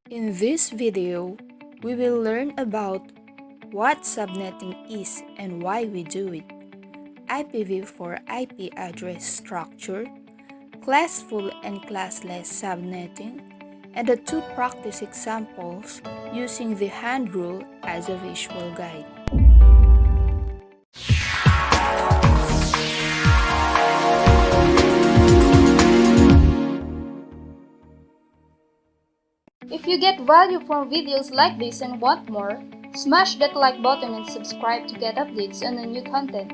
In this video, we will learn about what subnetting is and why we do it, IPv4 IP address structure, classful and classless subnetting, and the two practice examples using the hand rule as a visual guide. If you get value from videos like this and want more, smash that like button and subscribe to get updates on the new content.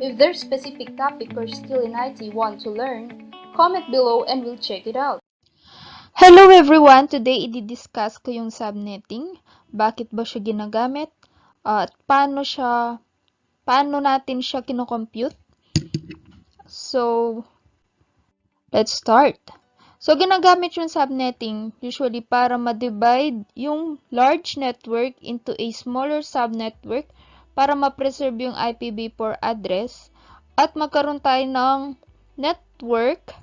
If there's specific topic or skill in IT you want to learn, comment below and we'll check it out. Hello everyone! Today, i-discuss ko yung subnetting. Bakit ba siya ginagamit? At paano natin siya kinocompute? So, let's start. So, ginagamit yung subnetting usually para ma-divide yung large network into a smaller subnetwork para ma-preserve yung IPv4 address at magkaroon tayo ng network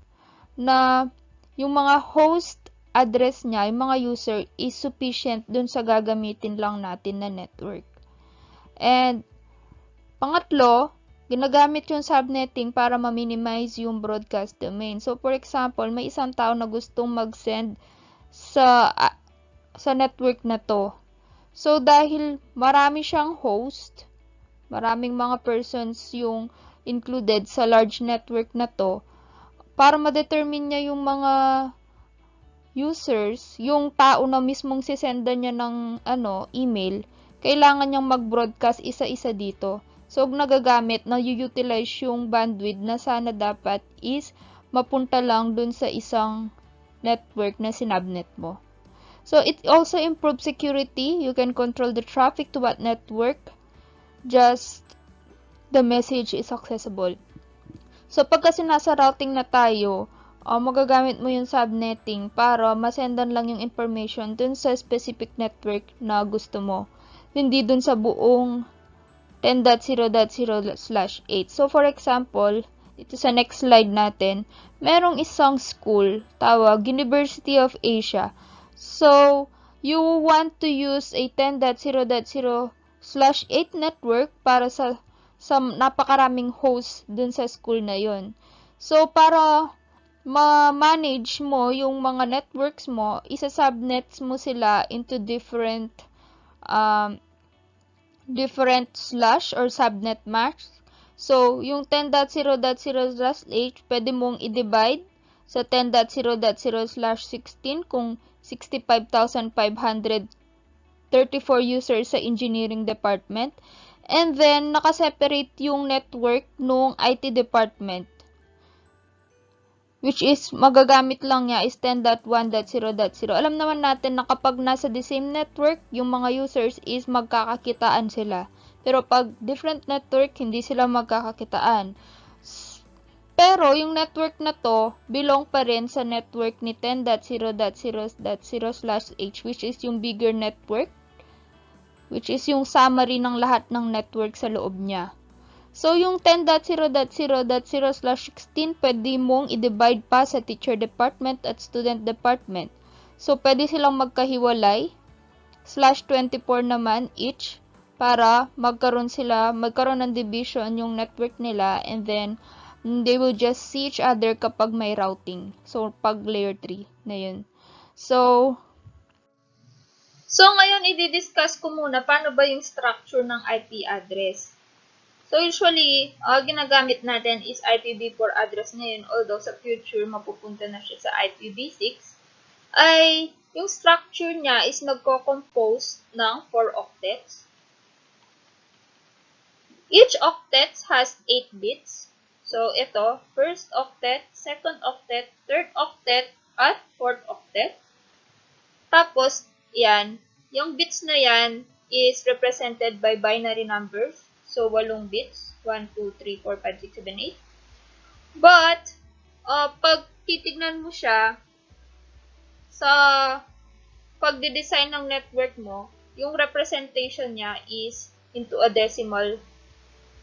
na yung mga host address niya, yung mga user, is sufficient dun sa gagamitin lang natin na network. And, pangatlo, ginagamit yung subnetting para ma-minimize yung broadcast domain. So, for example, may isang tao na gustong mag-send sa network na to. So, dahil marami siyang host, maraming mga persons yung included sa large network na to, para ma-determine niya yung mga users, yung tao na mismong sisendan niya ng email, kailangan niyang mag-broadcast isa-isa dito. So, nagagamit na u-utilize yung bandwidth na sana dapat is mapunta lang dun sa isang network na sinabnet mo. So, it also improves security. You can control the traffic to what network. Just the message is accessible. So, pagka nasa routing na tayo, magagamit mo yung subnetting para masendan lang yung information dun sa specific network na gusto mo. Hindi dun sa buong 10.0.0/8. So, for example, ito sa next slide natin, merong isang school, tawag University of Asia. So, you want to use a 10.0.0/8 network para sa napakaraming host dun sa school na yon. So, para ma-manage mo yung mga networks mo, isa-subnets mo sila into different slash or subnet mask. So, yung 10.0.0/8, pwede mong i-divide sa 10.0.0/16 kung 65,534 users sa engineering department. And then, nakaseparate yung network nung IT department, which is magagamit lang niya is 10.1.0.0. Alam naman natin na kapag nasa the same network, yung mga users is magkakakitaan sila. Pero pag different network, hindi sila magkakakitaan. Pero yung network na to, belong pa rin sa network ni 10.0.0.0/h, which is yung bigger network, which is yung summary ng lahat ng network sa loob niya. So, yung 10.0.0.0/16, pwede mong i-divide pa sa teacher department at student department. So, pwede silang magkahiwalay, /24 naman each, para magkaroon ng division yung network nila, and then, they will just see each other kapag may routing. So, pag layer 3 na yun. So, ngayon i-discuss ko muna paano ba yung structure ng IP address. So, usually, ginagamit natin is IPv4 address ngayon, although sa future mapupunta na siya sa IPv6, ay yung structure niya is nagko-compose ng 4 octets. Each octet has 8 bits. So, ito, first octet, second octet, third octet, at fourth octet. Tapos, yan, yung bits na yan is represented by binary numbers. So, 8 bits. 1, 2, 3, 4, 5, 6, 7, 8. But, pag titignan mo siya, sa pagde-design ng network mo, yung representation niya is into a decimal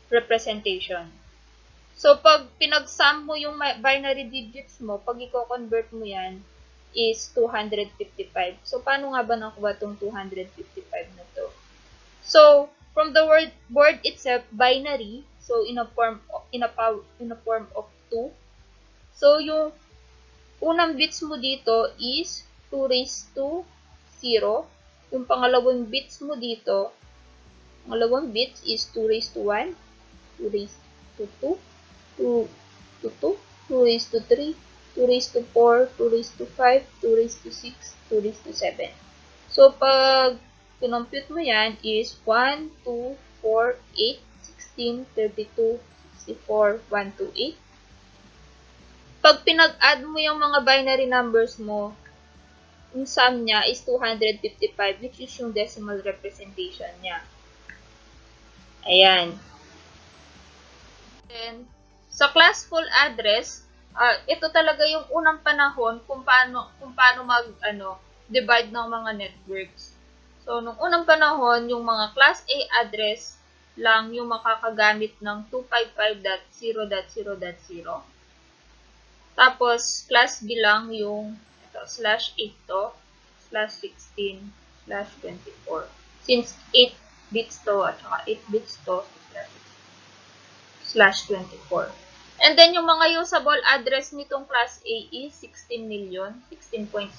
representation. So, pag pinag-sum mo yung binary digits mo, pag i-convert mo yan, is 255. So, paano nga ba nakuha itong 255 na to? So, from the word itself, binary, so in a form of 2. So, yung unang bits mo dito is 2 raised to 0. Yung pangalawang bits mo dito, pangalawang bits is 2 raised to 1, 2 raised to 2, 2 to 2, 2 raised to 3, 2 raised to 4, 2 raised to 5, 2 raised to 6, 2 raised to 7. So, pag kinompute mo yan is 1, 2, 4, 8, 16, 32, 64, 1 to 8. Pag pinag-add mo yung mga binary numbers mo, yung sum niya is 255, which is yung decimal representation niya. Ayan. Then, sa class full address, ito talaga yung unang panahon kung paano divide ng mga networks. So, nung unang panahon, yung mga class A address lang yung makakagamit ng 255.0.0.0. Tapos, class B lang yung /8 to, /16, /24. Since 8 bits to, at saka 8 bits to, /24. And then, yung mga usable address nitong class A is 16 million, 16.7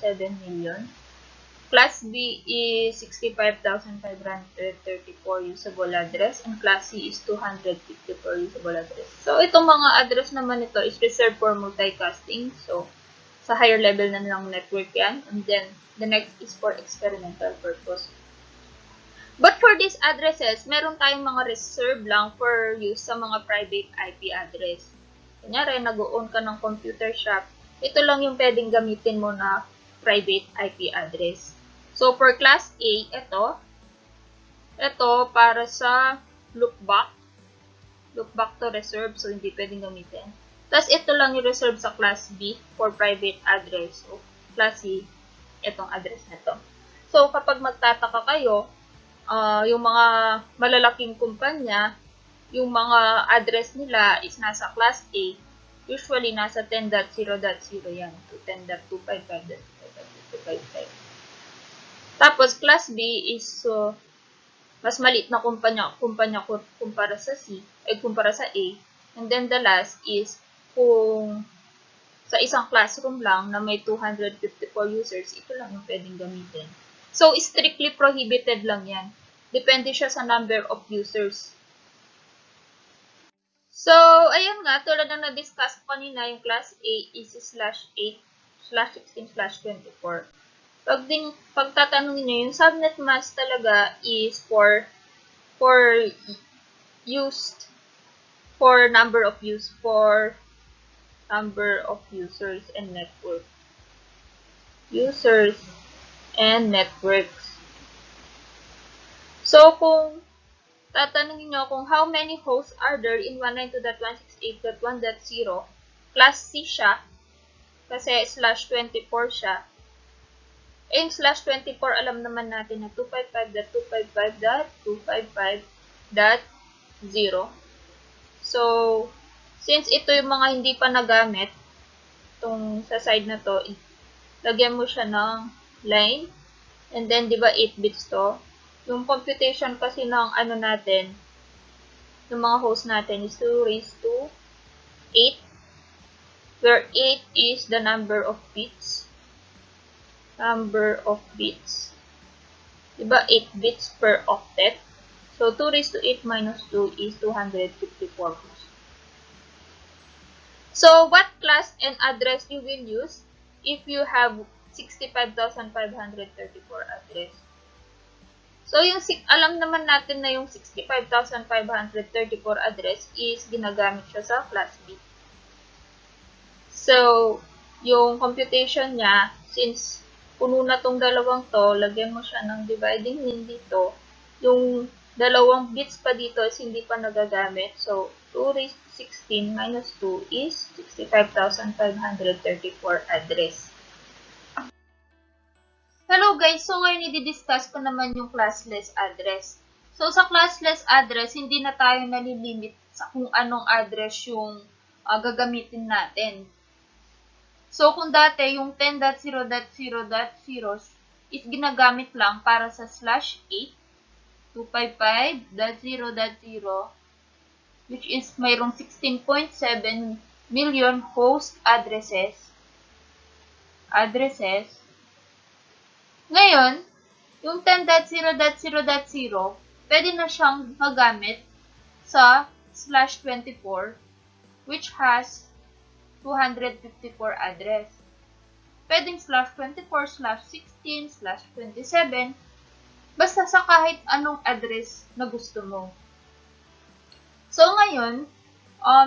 million. Class B is 65,534 usable address, and Class C is 254 usable address. So, itong mga address naman ito is reserved for multicasting. So, sa higher level na ng network yan. And then, the next is for experimental purpose. But for these addresses, meron tayong mga reserve lang for use sa mga private IP address. Kunyari, nag-own ka ng computer shop, ito lang yung pwedeng gamitin mo na private IP address. So, for class A, ito para sa loopback to reserve, so hindi pwedeng gamitin. Tapos, ito lang yung reserve sa class B for private address. So, class C, itong address na to. So, kapag magtataka kayo, yung mga malalaking kumpanya, yung mga address nila is nasa class A, usually nasa 10.0.0 yan, to 10.255.255. Tapos, class B is mas maliit na kumpanya kumpara sa kumpara sa A. And then, the last is kung sa isang classroom lang na may 254 users, ito lang yung pwedeng gamitin. So, strictly prohibited lang yan. Depende siya sa number of users. So, ayan nga, tulad ng na-discuss ko kanina, yung class A is /8, /16/24. Pag tatanungin nyo, yung subnet mask talaga is for used for number of users and network. Users and networks. So, kung tatanungin nyo kung how many hosts are there in 192.168.1.0, class C siya, kasi /24 siya. Yung /24, alam naman natin na 255.255.255.0. So, since ito yung mga hindi pa nagamit, itong sa side na to, lagyan mo siya ng line. And then, di ba 8 bits to? Yung computation kasi ng natin, ng mga host natin is 2 raised to 8, where 8 is the number of bits. Diba 8 bits per octet? So, 2 raised to 8 minus 2 is 254. So, what class and address you will use if you have 65,534 address? So, alam naman natin na yung 65,534 address is ginagamit siya sa class B. So, yung computation niya, since puno na tong dalawang to, lagyan mo siya ng dividing line dito. Yung dalawang bits pa dito is hindi pa nagagamit. So, 2 raised to 16 minus 2 is 65,534 address. Hello guys! So, ngayon i-discuss ko naman yung classless address. So, sa classless address, hindi na tayo nalilimit sa kung anong address yung gagamitin natin. So, kung dati yung 10.0.0.0 is ginagamit lang para sa /8, 255.0.0, which is mayroong 16.7 million host addresses. Ngayon, yung 10.0.0.0, pwede na siyang magamit sa /24, which has 254 address. Pwedeng /24, /16, /27, basta sa kahit anong address na gusto mo. So, ngayon,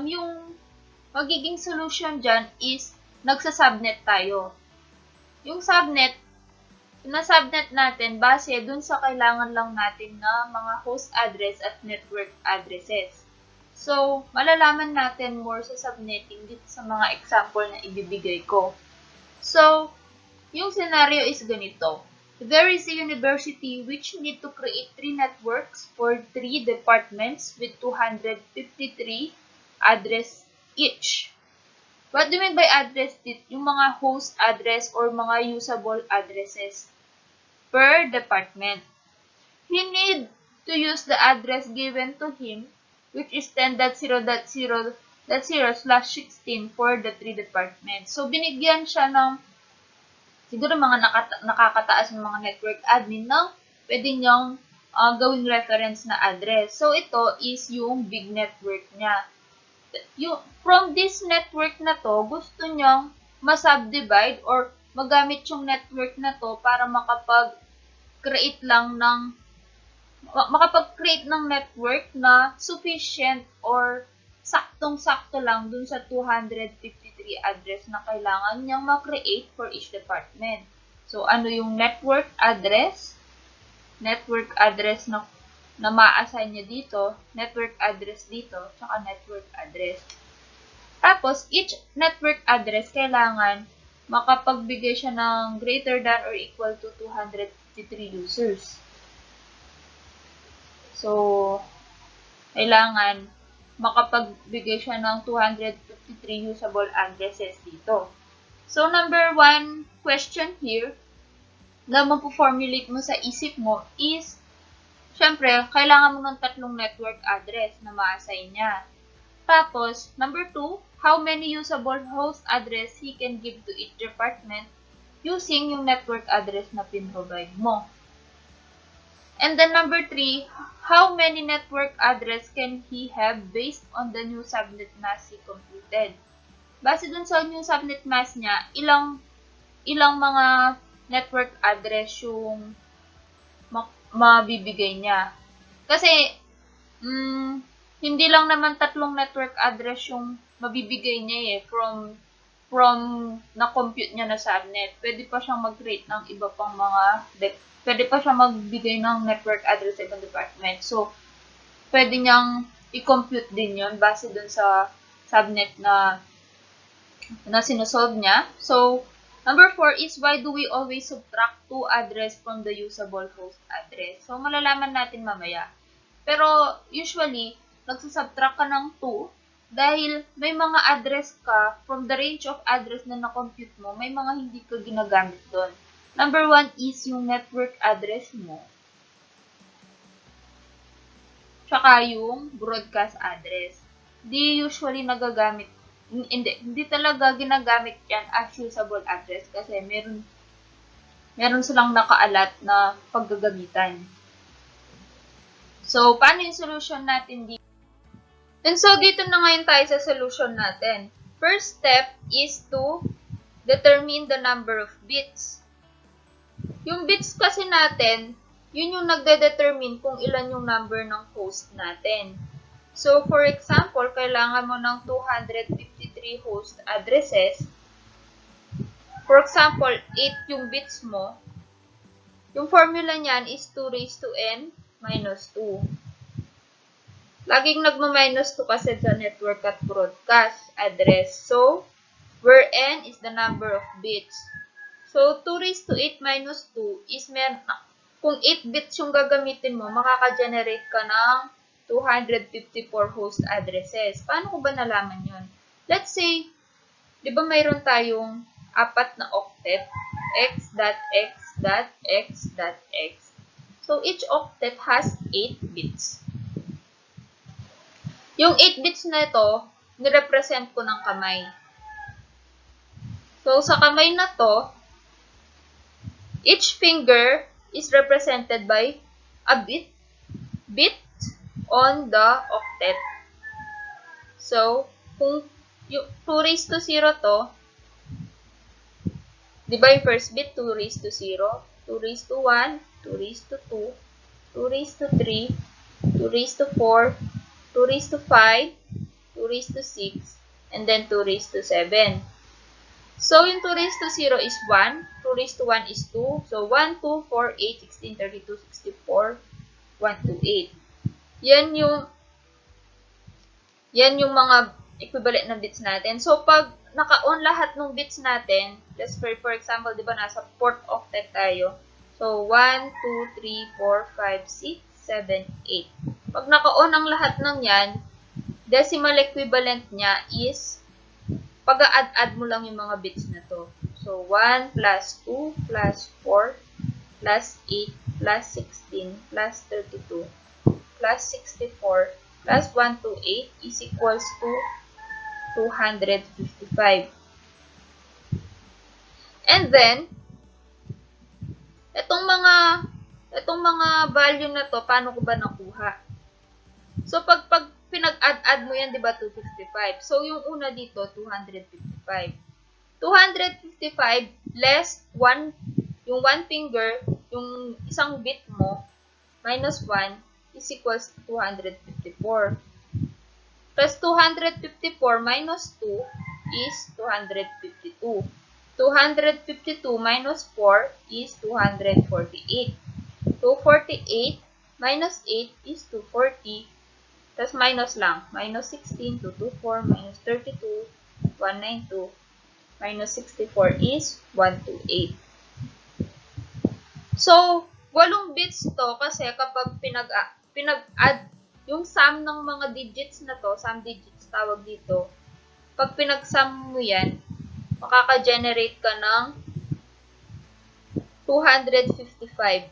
yung magiging solution dyan is nagsa-subnet tayo. Yung subnet, na-subnet natin base dun sa kailangan lang natin na mga host address at network addresses. So, malalaman natin more sa subnetting dito sa mga example na ibibigay ko. So, yung scenario is ganito. There is a university which need to create 3 networks for 3 departments with 253 address each. What do you mean by address? Yung mga host address or mga usable addresses per department. He need to use the address given to him, which is 10.0.0.0/16 for the 3 departments. So, binigyan siya ng siguro mga nakakataas ng mga network admin ng pwede niyang gawing reference na address. So, ito is yung big network niya. From this network na to, gusto niyang ma-subdivide or magamit yung network na to para makapag-create ng network na sufficient or saktong-sakto lang dun sa 253 address na kailangan niyang ma-create for each department. So, ano yung network address? Network address na ma-assign niya dito, network address dito, tsaka network address. Tapos, each network address kailangan makapagbigay siya ng greater than or equal to 253 users. So, kailangan makapagbigay siya ng 253 usable addresses dito. So, number 1 question here na mapo-formulate mo sa isip mo is, syempre, kailangan mo ng 3 network address na ma-assign niya. Tapos, number 2, how many usable host address he can give to each department using yung network address na pin-provide mo. And then number 3, how many network address can he have based on the new subnet mask he computed? Base dun sa new subnet mask niya, ilang mga network address yung mabibigay niya. Kasi, hindi lang naman 3 network address yung mabibigay niya from na-compute niya na subnet. Pwede pa siyang mag-create ng iba pang pwede pa siya magbigay ng network address sa ibang department. So, pwede niyang i-compute din yon base dun sa subnet na sinusolve niya. So, number 4 is why do we always subtract 2 address from the usable host address? So, malalaman natin mamaya. Pero, usually, nagsasubtract ka ng 2 dahil may mga address ka from the range of address na na-compute mo, may mga hindi ka ginagamit doon. Number 1 is yung network address mo. Tsaka yung broadcast address. Di usually nagagamit. Hindi talaga ginagamit yan as usable address kasi meron silang nakaalat na paggagamitan. So, paano yung solution natin dito? And so, dito na ngayon tayo sa solution natin. First step is to determine the number of bits. Yung bits kasi natin, yun yung nagde-determine kung ilan yung number ng host natin. So, for example, kailangan mo ng 253 host addresses. For example, 8 yung bits mo. Yung formula niyan is 2 raised to n minus 2. Laging nagma-minus 2 kasi sa network at broadcast address. So, where n is the number of bits. So, 2 raised to 8 minus 2 is kung 8 bits yung gagamitin mo, makaka-generate ka ng 254 host addresses. Paano ko ba nalaman yun? Let's say, di ba mayroon tayong apat na octet, x dot x dot x dot x. So, each octet has 8 bits. Yung 8 bits na ito, nirepresent ko ng kamay. So, sa kamay na to, each finger is represented by a bit on the octet. So, kung yung 2 raised to 0 to, di ba yung first bit, 2 raised to 0, 2 raised to 1, 2 raised to 2, 2 raised to 3, 2 raised to 4, 2 raised to 5, 2 raised to 6, and then 2 raised to 7. So, yung 2 raised to 0 is 1, 2 raised to 1 is 2, so 1, 2, 4, 8, 16, 32, 64, 1 to 8. Yan yung mga equivalent na bits natin. So, pag naka-on lahat ng bits natin, let's say, for example, di ba, nasa 4th octet tayo. So, 1, 2, 3, 4, 5, 6, 7, 8. Pag naka-on ang lahat ng yan, decimal equivalent niya is, pag-add-add mo lang yung mga bits na to. So, 1 plus 2 plus 4 plus 8 plus 16 plus 32 plus 64 plus 1 to 8 is equals to 255. And then, itong mga value na to, paano ko ba nakuha? So, pag pinag-add-add mo yan, di ba, 255. So, yung una dito, 255. 255 less 1, yung 1 finger, yung isang bit mo, minus 1, is equals to 254. Plus 254 minus 2 is 252. 252 minus 4 is 248. 248 minus 8 is 240. Tapos minus lang. Minus 16, 224, minus 32, 192, minus 64 is 128. So, 8 bits to kasi kapag pinag-add yung sum ng mga digits na to, sum digits tawag dito, pag pinag-sum mo yan, makaka-generate ka ng 255,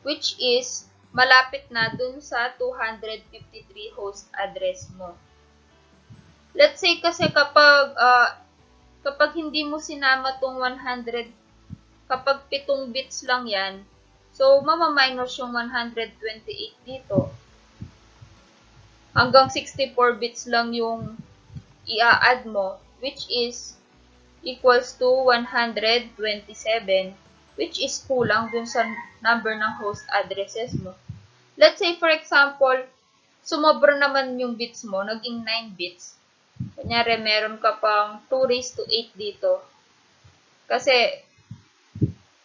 which is malapit na dun sa 253 host address mo. Let's say kasi kapag hindi mo sinama tong 100, kapag 7 bits lang yan, so mamaminus yung 128 dito. Hanggang 64 bits lang yung i-add mo, which is equals to 127, which is kulang dun sa number ng host addresses mo. Let's say, for example, sumobra naman yung bits mo, naging 9 bits. Kunyari, meron ka pang 2 raised to 8 dito. Kasi,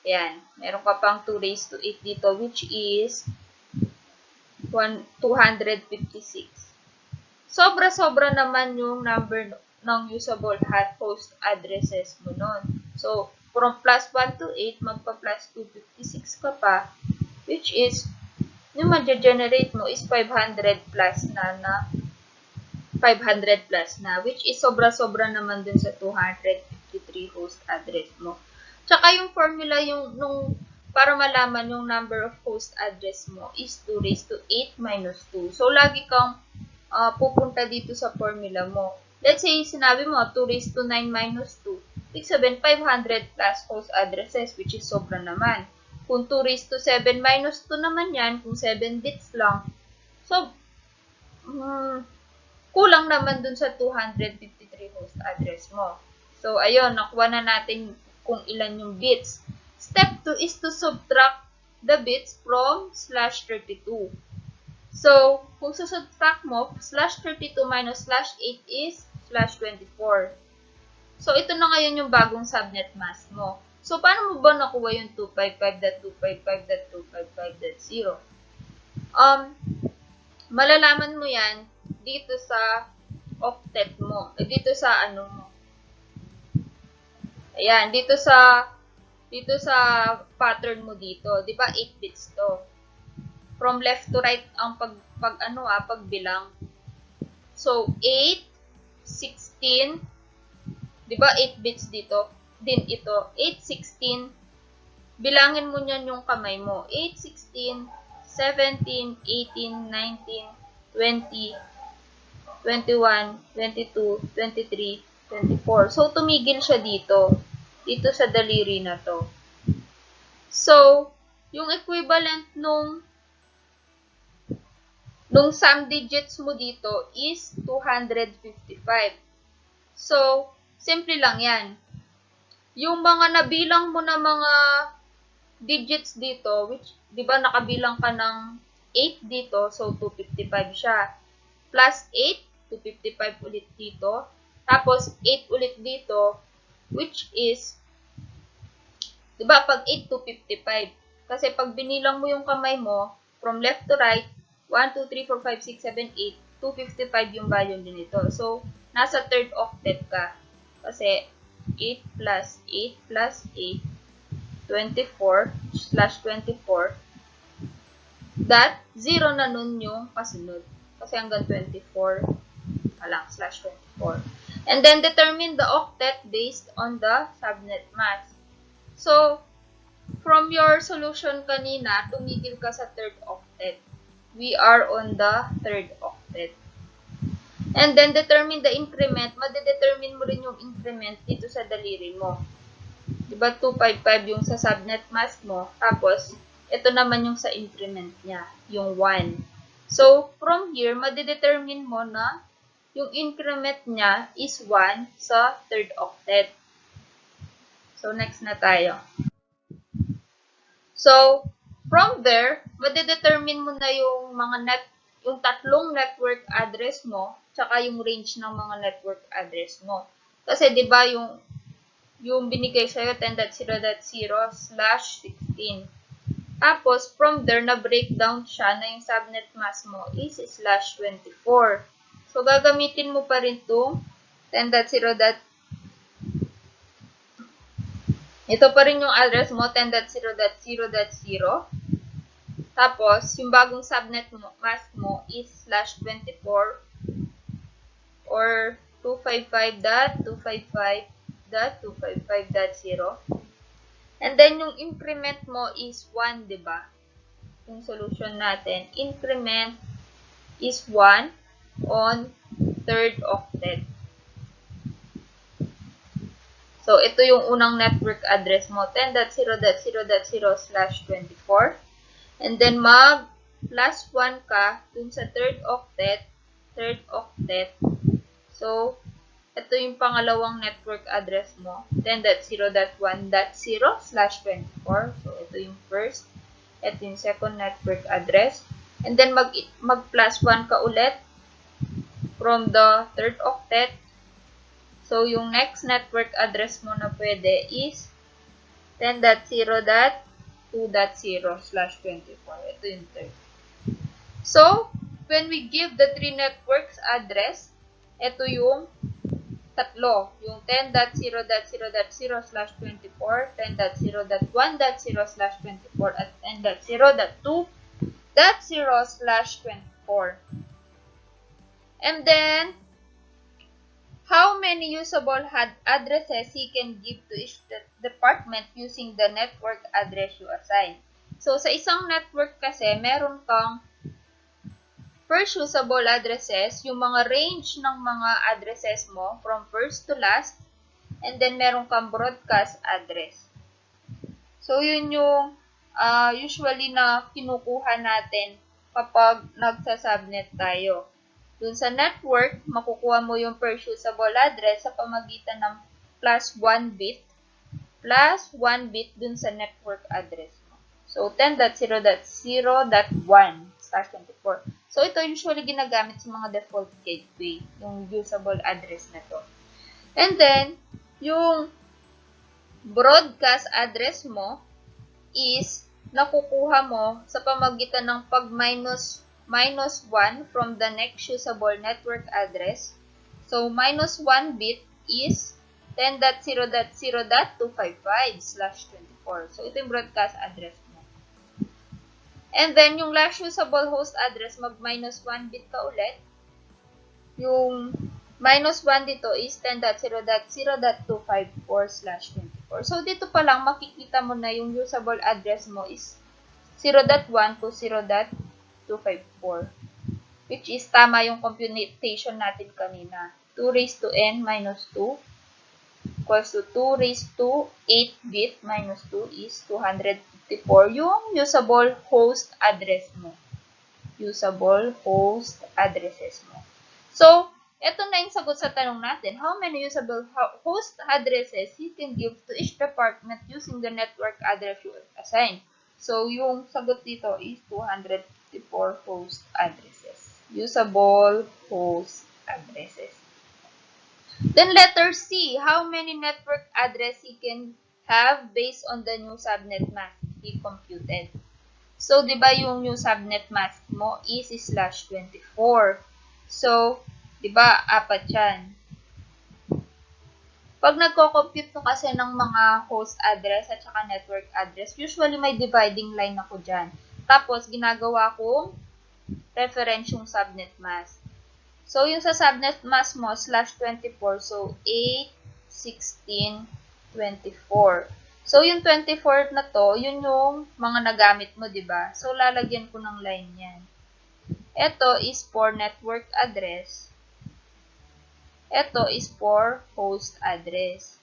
yan, meron ka pang 2 raised to 8 dito, which is 256. Sobra-sobra naman yung number ng usable host addresses mo nun. So, from plus 1 to 8, magpa-plus 256 ka pa, which is, yung ma-generate mo is 500 plus na, which is sobra-sobra naman dun sa 253 host address mo. Tsaka yung formula, para malaman yung number of host address mo is 2 raised to 8 minus 2. So, lagi kang pupunta dito sa formula mo. Let's say, sinabi mo, 2 raised to 9 minus 2. Ibig sabihin, 500 plus host addresses, which is sobra naman. Kung 2 raised to 7 minus 2 naman yan, kung 7 bits lang. So, kulang naman dun sa 253 host address mo. So, ayun, nakuha na natin kung ilan yung bits. Step 2 is to subtract the bits from /32. So, kung susubtract mo, /32 minus /8 is /24. So, ito na ngayon yung bagong subnet mask mo. So, paano mo ba nakuha yung 255.255.255.0? Malalaman mo yan dito sa octet mo. Dito sa ano mo. Ayan, dito sa pattern mo dito. Di ba 8 bits to? From left to right ang pagbilang. So, 8, 16, Di ba 8 bits dito? Din ito. 8, 16. Bilangin mo niyan yung kamay mo. 8, 16, 17, 18, 19, 20, 21, 22, 23, 24. So, tumigil siya dito. Dito sa daliri na to. So, yung equivalent nung sum digits mo dito is 255. So, simple lang yan. Yung mga nabilang mo na mga digits dito, which, di ba nakabilang ka ng 8 dito, so 255 siya. Plus 8, 255 ulit dito. Tapos, 8 ulit dito, which is, di ba, pag 8, 255. Kasi pag binilang mo yung kamay mo, from left to right, 1, 2, 3, 4, 5, 6, 7, 8, 255 yung value din ito. So, nasa third octet ka. Kasi, 8 plus 8 plus 8, 24 slash 24, that 0 na nun yung kasunod. Kasi hanggang 24 lang, slash 24. And then, determine the octet based on the subnet mask. So, from your solution kanina, tumigil ka sa third octet. We are on the third octet. And then, determine the increment. Madedetermine mo rin yung increment dito sa daliri mo. Diba, 255 yung sa subnet mask mo. Tapos, ito naman yung sa increment niya, yung 1. So, from here, madedetermine mo na yung increment niya is 1 sa third octet. So, next na tayo. So, from there, madedetermine mo na yung yung tatlong network address mo, tsaka yung range ng mga network address mo. Kasi, di ba, yung binigay sa'yo, 10.0.0/16. Tapos, from there, na-breakdown siya na yung subnet mask mo is /24. So, gagamitin mo pa rin itong 10.0. Ito pa rin yung address mo, 10.0.0.0. Tapos, yung bagong subnet mask mo is /24 or 255.255.255.0. And then, yung increment mo is 1, diba? Yung solution natin. Increment is 1 on third octet. So, ito yung unang network address mo, 10.0.0.0/24. And then, mag-plus 1 ka dun sa third octet. So, ito yung pangalawang network address mo, 10.0.1.0/24. So, ito yung first. Ito yung second network address. And then, mag-plus 1 ka ulit from the third octet. So, yung next network address mo na pwede is 10.0.2.0/24. Ito yung third. So, when we give the three networks address, ito yung tatlo. Yung 10.0.0.0/24, 10.0.1.0/24, at 10.0.2.0/24. And then, how many usable addresses he can give to each department using the network address you assign. So, sa isang network kasi, meron kang first usable addresses, yung mga range ng mga addresses mo from first to last, and then meron kang broadcast address. So, yun yung usually na kinukuha natin kapag nagsa-subnet tayo. Dun sa network, makukuha mo yung first usable address sa pamagitan ng plus 1 bit dun sa network address mo. So, 10.0.0.1/24. So, ito usually ginagamit sa mga default gateway, yung usable address na to. And then, yung broadcast address mo is nakukuha mo sa pamagitan ng pag-minus 1 from the next usable network address. So, minus 1 bit is 10.0.0.255/24. So, ito yung broadcast address mo. And then, yung last usable host address, mag-minus 1 bit ka ulit. Yung minus 1 dito is 10.0.0.254/24. So, dito pa lang, makikita mo na yung usable address mo is 0.1 to 0.254. Which is tama yung computation natin kanina. 2 raised to n minus 2 equals to 2 raised to 8 bit minus 2 is 254 yung usable host address mo. Usable host addresses mo. So, ito na yung sagot sa tanong natin. How many usable host addresses you can give to each department using the network address you assign? So, yung sagot dito is 254 host addresses. Usable host addresses. Then letter C, how many network address he can have based on the new subnet mask he computed? So, di ba yung new subnet mask mo is /24. So, di ba, 4 yan. Pag nagko-compute ko kasi ng mga host address at saka network address, usually may dividing line ako dyan. Tapos, ginagawa kong reference yung subnet mask. So, yung sa subnet mask mo, /24, so 8, 16, 24. So, yung 24 na to, yun yung mga nagamit mo, di ba? So, lalagyan ko ng line yan. Ito is for network address. Ito is for host address.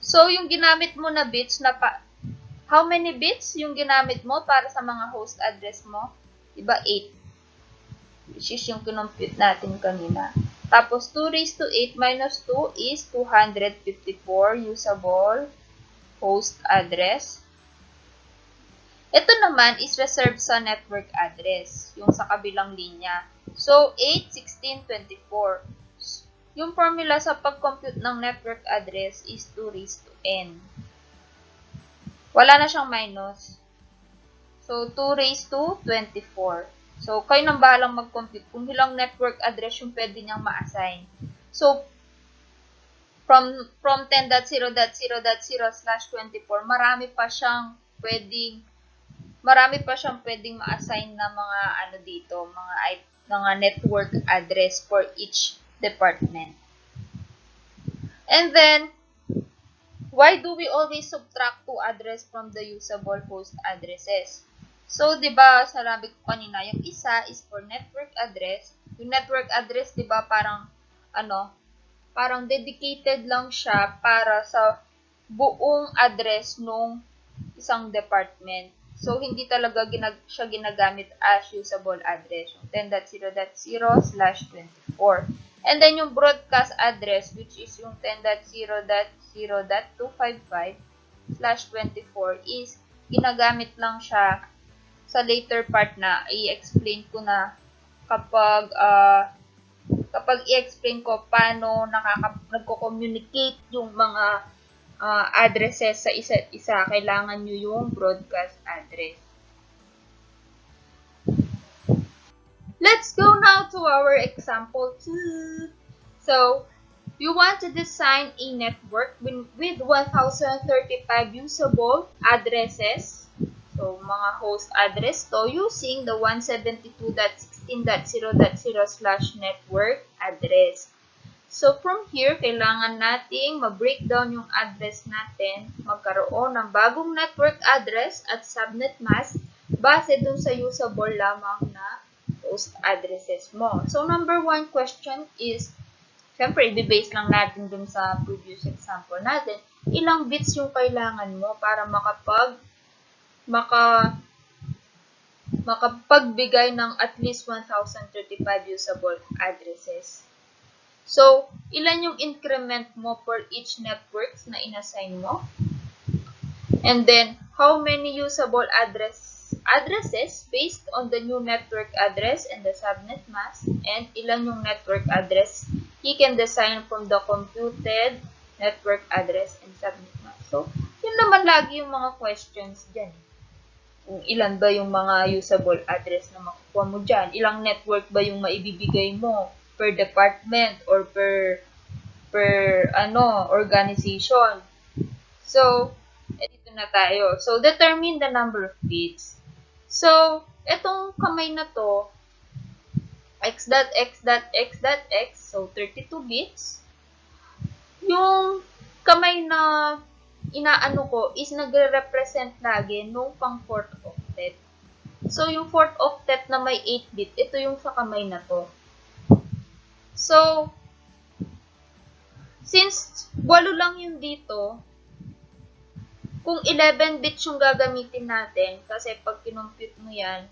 So, yung ginamit mo na bits na how many bits yung ginamit mo para sa mga host address mo? Diba, 8. Which is yung kinompute natin kanina. Tapos, 2 raised to 8 minus 2 is 254 usable host address. Ito naman is reserved sa network address, yung sa kabilang linya. So, 8, 16, 24. Yung formula sa pag-compute ng network address is 2 raised to n. Wala na siyang minus. So, 2 raised to 24. So, kayo nang bahalang mag-compute kung ilang network address yung pwede niyang ma-assign. So, from 10.0.0.0/24, marami pa siyang pwedeng ma-assign na mga dito, mga network address for each department. And then, why do we always subtract 2 address from the usable host addresses? So, di ba, sabi ko kanina, yung isa is for network address. Yung network address, di ba, parang dedicated lang siya para sa buong address nung isang department. So, hindi talaga siya ginagamit as usable address. Yung 10.0.0/24. And then, yung broadcast address, which is yung 10.0.0.255/24 is ginagamit lang siya sa later part na i-explain ko na kapag i-explain ko paano nagko-communicate yung mga addresses sa isa't isa, kailangan nyo yung broadcast address. Let's go now to our example 2. So, you want to design a network with 1,035 usable addresses. So, mga host address to using the 172.16.0.0/network address. So, from here, kailangan nating ma-breakdown yung address natin, magkaroon ng bagong network address at subnet mask base dun sa usable lamang na host addresses mo. So, number 1 question is, syempre, i-base lang natin dun sa previous example natin, ilang bits yung kailangan mo para makapagbigay ng at least 1,035 usable addresses. So, ilan yung increment mo for each networks na inassign mo? And then, how many usable addresses based on the new network address and the subnet mask? And ilan yung network address he can design from the computed network address and subnet mask? So, yun naman lagi yung mga questions dyan. Ilan ba yung mga usable address na makukuha mo dyan? Ilang network ba yung maibibigay mo per department or per organization? So, dito na tayo. So, determine the number of bits. So, etong kamay na to, x.x.x.x, so 32 bits. Yung kamay na inaano ko is nagre-represent lagi nung pang fourth octet. So, yung fourth octet na may 8 bit, ito yung sa kamay na to. So, since 8 lang yung dito, kung 11 bits yung gagamitin natin, kasi pag kinompute mo yan,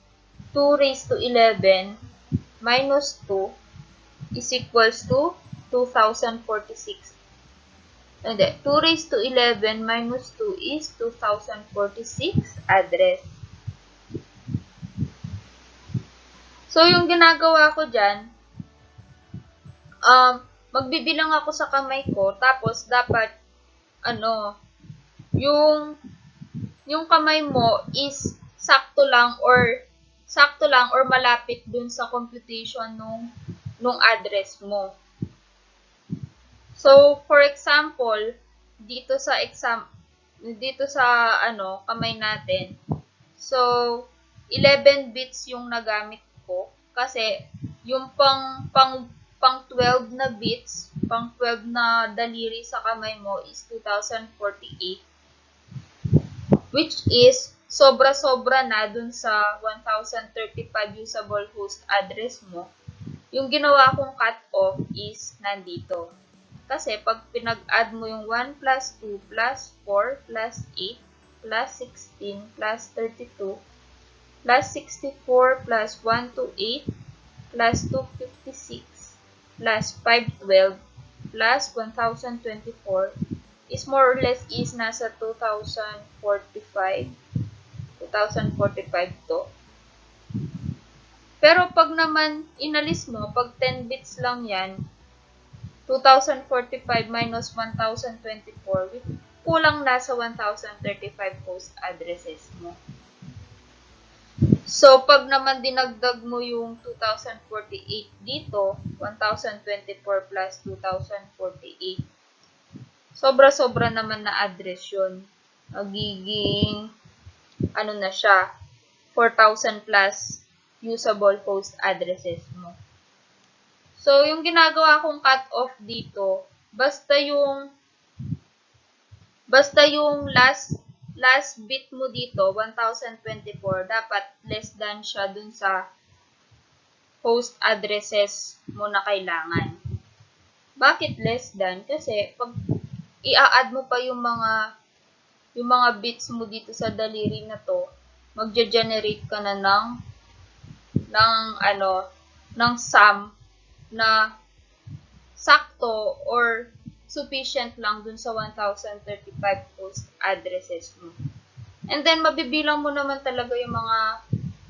2 raised to 11 minus 2 is equals to 2046. Hindi, 2 raised to 11 minus 2 is 2046 address. So, yung ginagawa ko dyan, magbibilang ako sa kamay ko, tapos dapat, yung kamay mo is sakto lang or malapit dun sa computation nung address mo. So, for example, dito sa kamay natin. So, 11 bits yung nagamit ko kasi yung pang 12 na bits, pang 12 na daliri sa kamay mo is 2048, which is sobra-sobra na dun sa 1035 usable host address mo. Yung ginawa kong cut-off is nandito. Kasi pag pinag-add mo yung 1 plus 2 plus 4 plus 8 plus 16 plus 32 plus 64 plus 128 plus 256 plus 512 plus 1024 is more or less is nasa 2045 to. Pero pag naman inalis mo, pag 10 bits lang yan, 2045 minus 1024, kulang na sa 1035 host addresses mo. So, pag naman dinagdag mo yung 2048 dito, 1024 plus 2048, sobra-sobra naman na address yun. Magiging, na siya, 4,000 plus usable host addresses mo. So, yung ginagawa kong cut-off dito, basta yung last bit mo dito, 1024, dapat less than siya dun sa host addresses mo na kailangan. Bakit less than? Kasi pag i-add mo pa yung mga bits mo dito sa daliri na to, magge-generate ka na ng sum na sakto or sufficient lang dun sa 1035 host addresses mo. And then, mabibilang mo naman talaga yung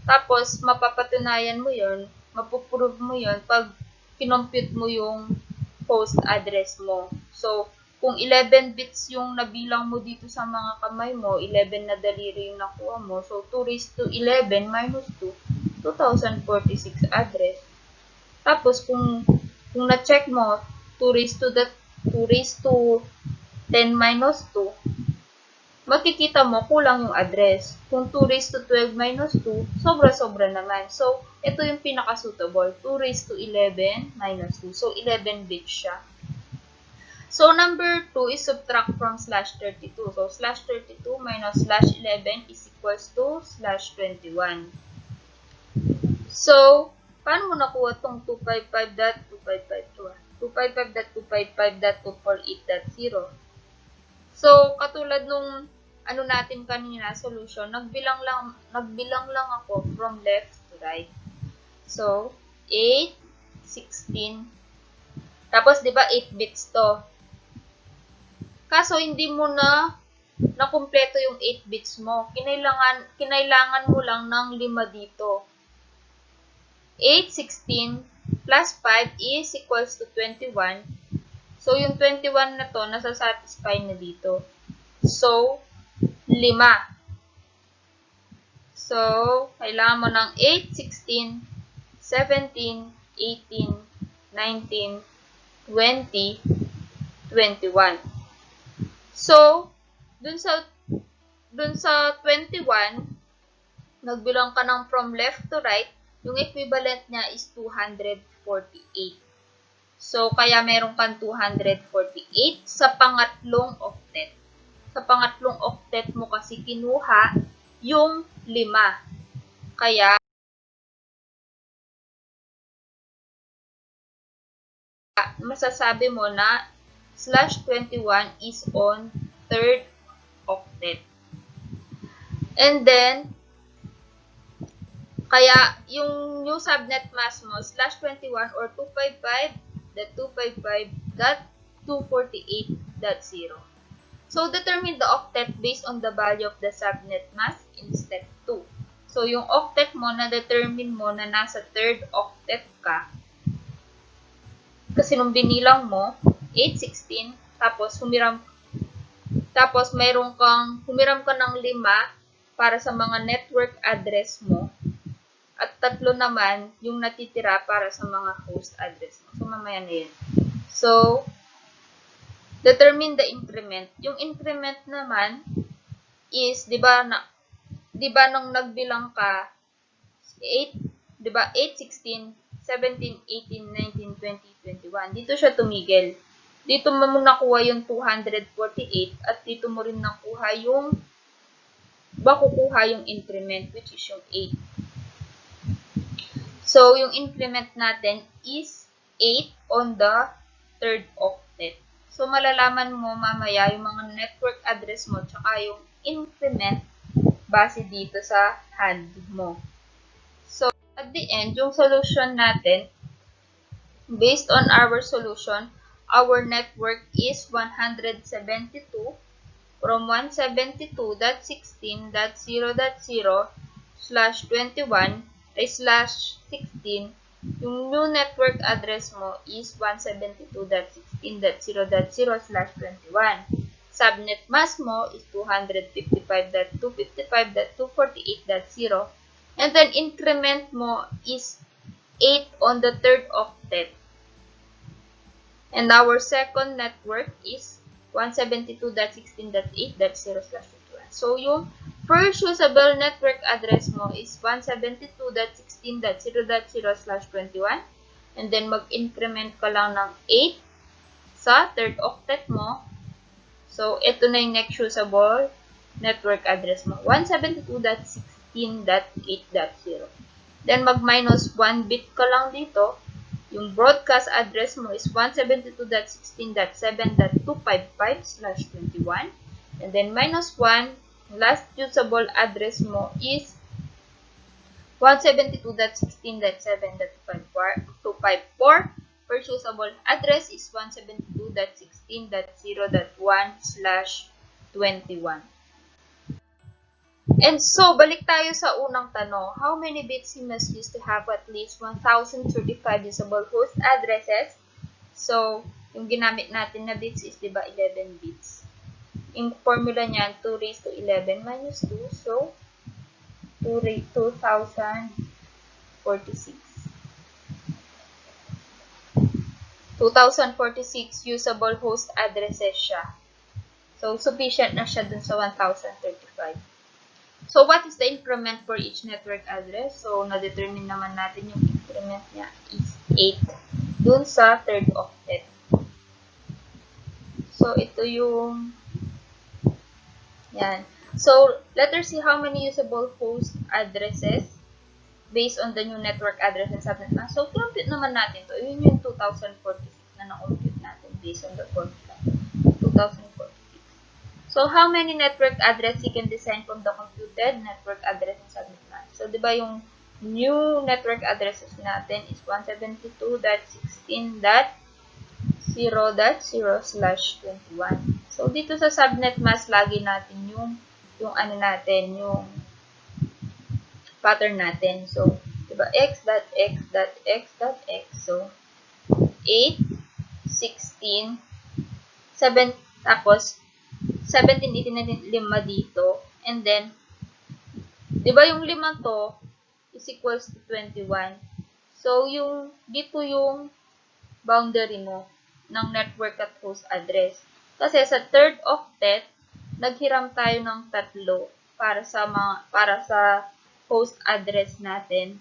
tapos mapapatunayan mo yun, mapuprove mo yun pag kinompute mo yung host address mo. So, kung 11 bits yung nabilang mo dito sa mga kamay mo, 11 na daliri yung nakuha mo, so 2 raised to 11 minus 2, 2046 address. Tapos, kung na-check mo, 2 raised to 10 minus 2, makikita mo, kulang yung address. Kung 2 raised to 12 minus 2, sobra-sobra naman. So, ito yung pinaka-suitable. 2 raised to 11 minus 2. So, 11 bits siya. So, number 2 is subtract from /32. So, /32 minus /11 is equals to /21. So, paano mo nakuha itong 255.255.255.248.0? So, katulad nung natin kanina, solution, nagbilang lang ako from left to right. So, 8, 16, tapos, di ba, 8 bits to. Kaso, hindi mo na kumpleto yung 8 bits mo. Kinailangan mo lang ng 5 dito. 8, 16, plus 5 is equals to 21. So, yung 21 na to, nasa-satisfy na dito. So, 5. So, kailangan mo ng 8, 16, 17, 18, 19, 20, 21. So, dun sa 21, nagbilang ka ng from left to right, yung equivalent niya is 248. So, kaya meron kang 248 sa pangatlong octet. Sa pangatlong octet mo kasi kinuha yung 5. Kaya, masasabi mo na /21 is on third octet. And then, kaya yung new subnet mask mo, /21 or 255.255.248.0. So, determine the octet based on the value of the subnet mask in step 2. So, yung octet mo, na-determine mo na nasa third octet ka. Kasi nung binilang mo, 816, tapos humiram ka ng 5 para sa mga network address mo. At 3 naman yung natitira para sa mga host address mo. So, mamaya na yun. So, determine the increment. Yung increment naman is, di ba nung nagbilang ka, 8, di ba, 8, 16, 17, 18, 19, 20, 21. Dito siya tumigil. Dito mo nakuha yung 248 at dito mo rin nakuha yung makukuha yung increment, which is yung 8. So, yung increment natin is 8 on the third octet. So, malalaman mo mamaya yung mga network address mo tsaka yung increment base dito sa hand mo. So, at the end, yung solution natin, based on our solution, our network is 172 from 172.16.0.0/21 ay /16, yung new network address mo is 172.16.0.0/21. Subnet mask mo is 255.255.248.0. And then increment mo is 8 on the third octet. And our second network is 172.16.8.0/21. So, yung first usable network address mo is 172.16.0.0/21. And then, mag-increment ka lang ng 8 sa third octet mo. So, ito na yung next usable network address mo. 172.16.8.0. Then, mag-minus 1 bit ka lang dito. Yung broadcast address mo is 172.16.7.255/21. And then, minus 1, last usable address mo is 172.16.7.254. First usable address is 172.16.0.1/21. And so, balik tayo sa unang tanong. How many bits you must use to have at least 1,035 usable host addresses? So, yung ginamit natin na bits is, di ba, 11 bits. Yung formula niyan, 2 raised to 11 minus 2. So, 2,046. 2,046 usable host addresses siya. So, sufficient na siya dun sa 1,035. So, what is the increment for each network address? So, na-determine naman natin yung increment niya is 8 dun sa third octet. So, ito yung yan. So, let us see how many usable host addresses based on the new network address and subnet mask. So, compute naman natin to. Yun yung 2046 na na-compute natin based on the formula. 2046. So, how many network address you can design from the computed network address and subnet mask? So, di ba yung new network addresses natin is 172.16.0.0/21. So, dito sa subnet mask, lagi natin yung pattern natin. So, di ba, x.x.x.x. So, 8, 16, 7, tapos, 17, 18, 19, 5 dito. And then, di ba yung 5 to is equals to 21. So, dito yung boundary mo ng network at host address. Kasi sa third octet, naghiram tayo ng 3 para sa host address natin.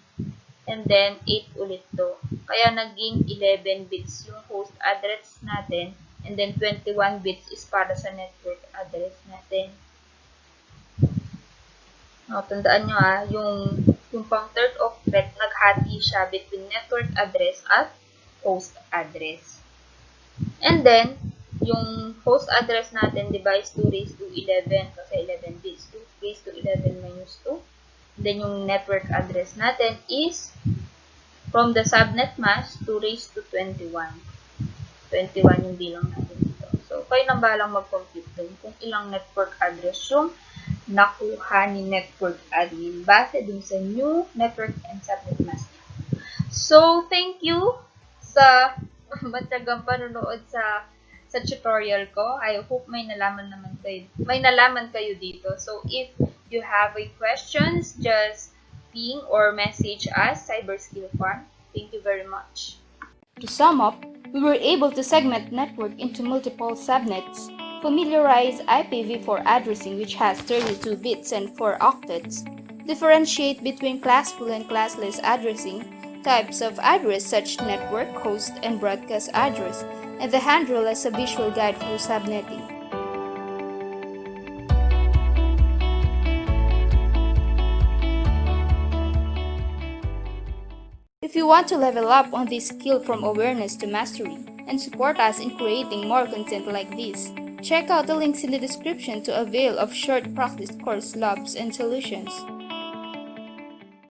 and then 8 ulit to. Kaya naging 11 bits yung host address natin, and then 21 bits is para sa network address natin. Tandaan nyo yung pang third octet, naghati siya between network address at host address. And then, yung host address natin, di ba, is 2 raised to 11 kasi 11 bits. 2 raised to 11 minus 2. Then, yung network address natin is from the subnet mask, 2 raised to 21. 21 yung bilang natin dito. So, kayo nang bahalang mag-compute dun kung ilang network address yung nakuha ni network admin base dun sa new network and subnet mask. So, thank you sa matagang panonood sa tutorial ko. I hope may nalaman kayo dito. So, if you have a questions, just ping or message us, Cyberskill Farm. Thank you very much. To sum up, we were able to segment network into multiple subnets, familiarize IPv4 addressing which has 32 bits and 4 octets, differentiate between classful and classless addressing, types of address such network, host, and broadcast address, and the hand rule as a visual guide for subnetting. If you want to level up on this skill from awareness to mastery and support us in creating more content like this, check out the links in the description to avail of short practice course labs and solutions.